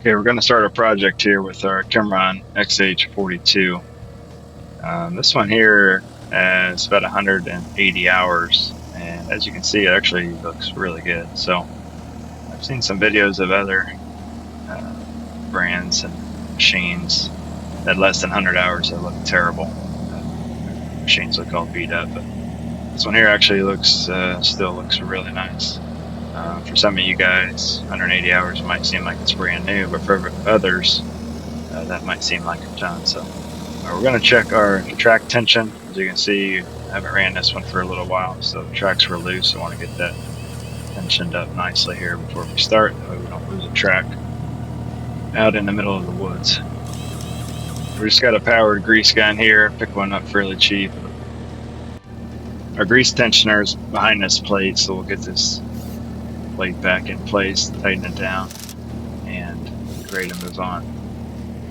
Okay, we're going to start a project here with our KYMRON XH42. This one here is about 180 hours, and as you can see, it actually looks really good. So I've seen some videos of other brands and machines at less than 100 hours that look terrible. Machines look all beat up, but this one here actually looks still looks really nice. For some of you guys, 180 hours might seem like it's brand new, but for others, that might seem like a ton. So we're going to check our track tension. As you can see, I haven't ran this one for a little while, so the tracks were loose. I want to get that tensioned up nicely here before we start, that way we don't lose a track out in the middle of the woods. We just got a powered grease gun here. Pick one up fairly cheap. Our grease tensioner is behind this plate, so we'll get this plate back in place, tighten it down, and ready to move on.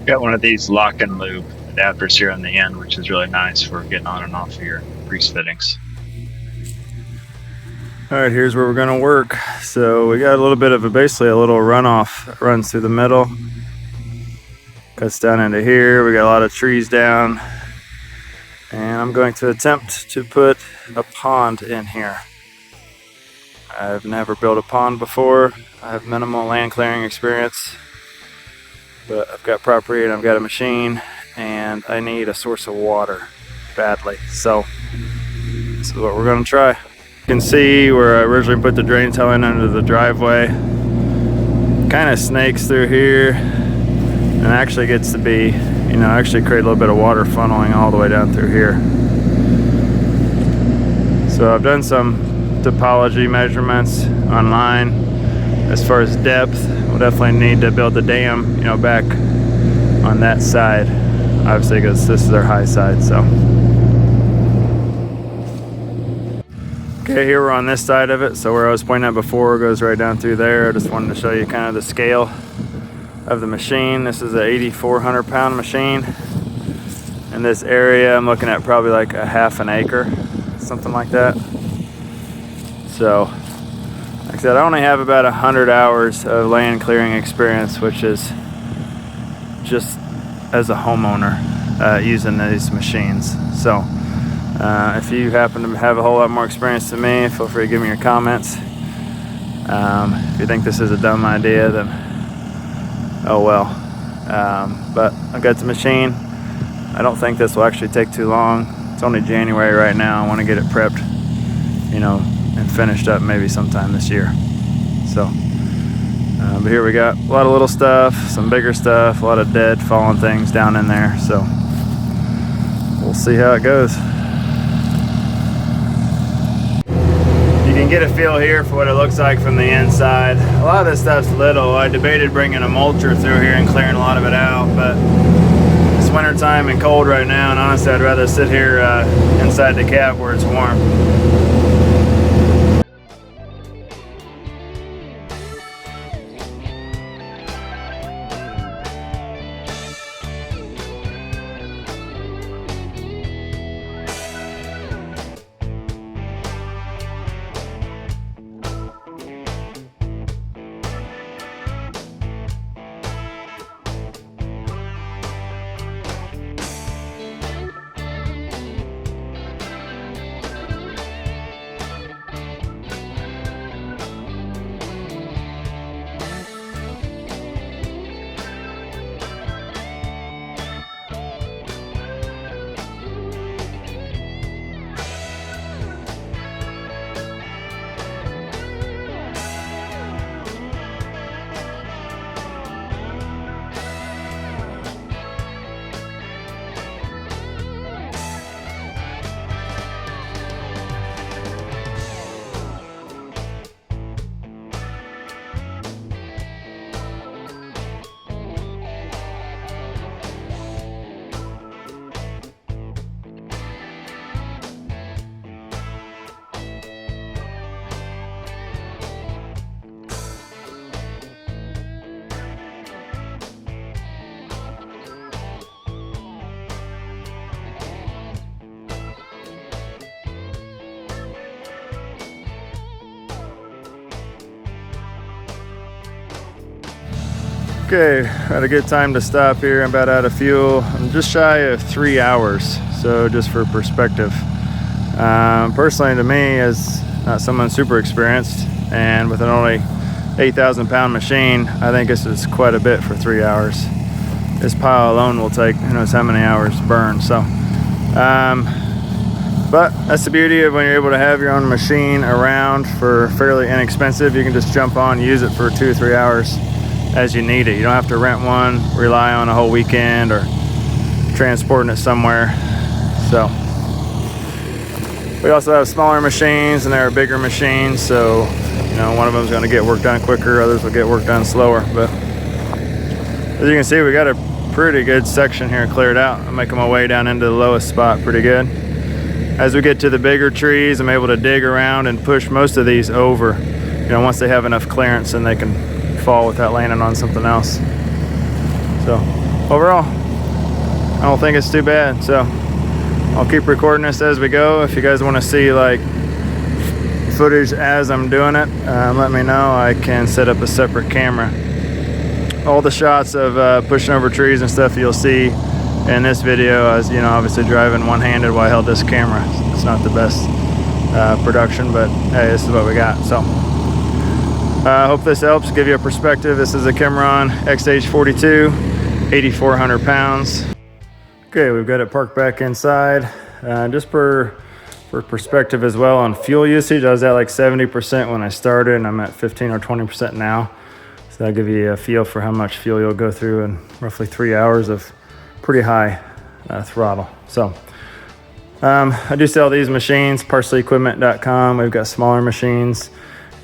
Got one of these lock and lube adapters here on the end, which is really nice for getting on and off of your grease fittings. Alright, here's where we're going to work. So we got a little bit of basically a little runoff that runs through the middle, cuts down into here. We got a lot of trees down, and I'm going to attempt to put a pond in here. I've never built a pond before. I have minimal land clearing experience, but I've got property and I've got a machine, and I need a source of water badly. So this is what we're going to try. You can see where I originally put the drain tile in under the driveway. Kind of snakes through here and actually gets to be, actually create a little bit of water funneling all the way down through here. So I've done some topology measurements online as far as depth. We'll definitely need to build the dam, back on that side, obviously, because this is our high side. So okay, here we're on this side of it. So where I was pointing at before goes right down through there. I just wanted to show you kind of the scale of the machine. This is an 8,400 pound machine. In this area, I'm looking at probably like a half an acre, something like that. So, like I said, I only have about 100 hours of land clearing experience, which is just as a homeowner using these machines. So, if you happen to have a whole lot more experience than me, feel free to give me your comments. If you think this is a dumb idea, then oh well. But I've got the machine. I don't think this will actually take too long. It's only January right now. I want to get it prepped, and finished up maybe sometime this year. So, but here we got a lot of little stuff, some bigger stuff, a lot of dead, fallen things down in there. So we'll see how it goes. You can get a feel here for what it looks like from the inside. A lot of this stuff's little. I debated bringing a mulcher through here and clearing a lot of it out, but it's winter time and cold right now, and honestly I'd rather sit here inside the cab where it's warm. Okay, had a good time to stop here. I'm about out of fuel. I'm just shy of 3 hours, so just for perspective. Personally, to me, as not someone super experienced, and with an only 8,000 pound machine, I think this is quite a bit for 3 hours. This pile alone will take who knows how many hours to burn. So, but that's the beauty of when you're able to have your own machine around for fairly inexpensive. You can just jump on, use it for 2 or 3 hours as you need it. You don't have to rent one, rely on a whole weekend, or transporting it somewhere. So we also have smaller machines and there are bigger machines, so you know, one of them is going to get work done quicker, others will get work done slower. But as you can see, we got a pretty good section here cleared out. I'm making my way down into the lowest spot pretty good. As we get to the bigger trees, I'm able to dig around and push most of these over, you know, once they have enough clearance and they can fall without landing on something else. So overall, I don't think it's too bad. So I'll keep recording this as we go. If you guys want to see like footage as I'm doing it, let me know. I can set up a separate camera. All the shots of pushing over trees and stuff you'll see in this video, as you know, obviously driving one-handed while I held this camera. It's not the best production, but hey, this is what we got. So I hope this helps give you a perspective. This is a KYMRON XH42, 8,400 pounds. Okay, we've got it parked back inside. Just for perspective as well on fuel usage, I was at like 70% when I started, and I'm at 15 or 20% now. So that'll give you a feel for how much fuel you'll go through in roughly 3 hours of pretty high throttle. So I do sell these machines, parsley-equipment.com. We've got smaller machines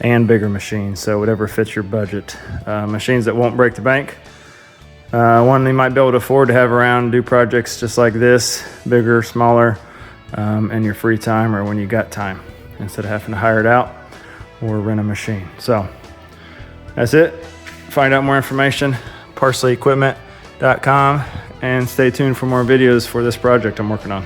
and bigger machines, so whatever fits your budget. Machines that won't break the bank. One you might be able to afford to have around, do projects just like this, bigger, smaller, in your free time or when you got time, instead of having to hire it out or rent a machine. So that's it. Find out more information, parsley-equipment.com, and stay tuned for more videos for this project I'm working on.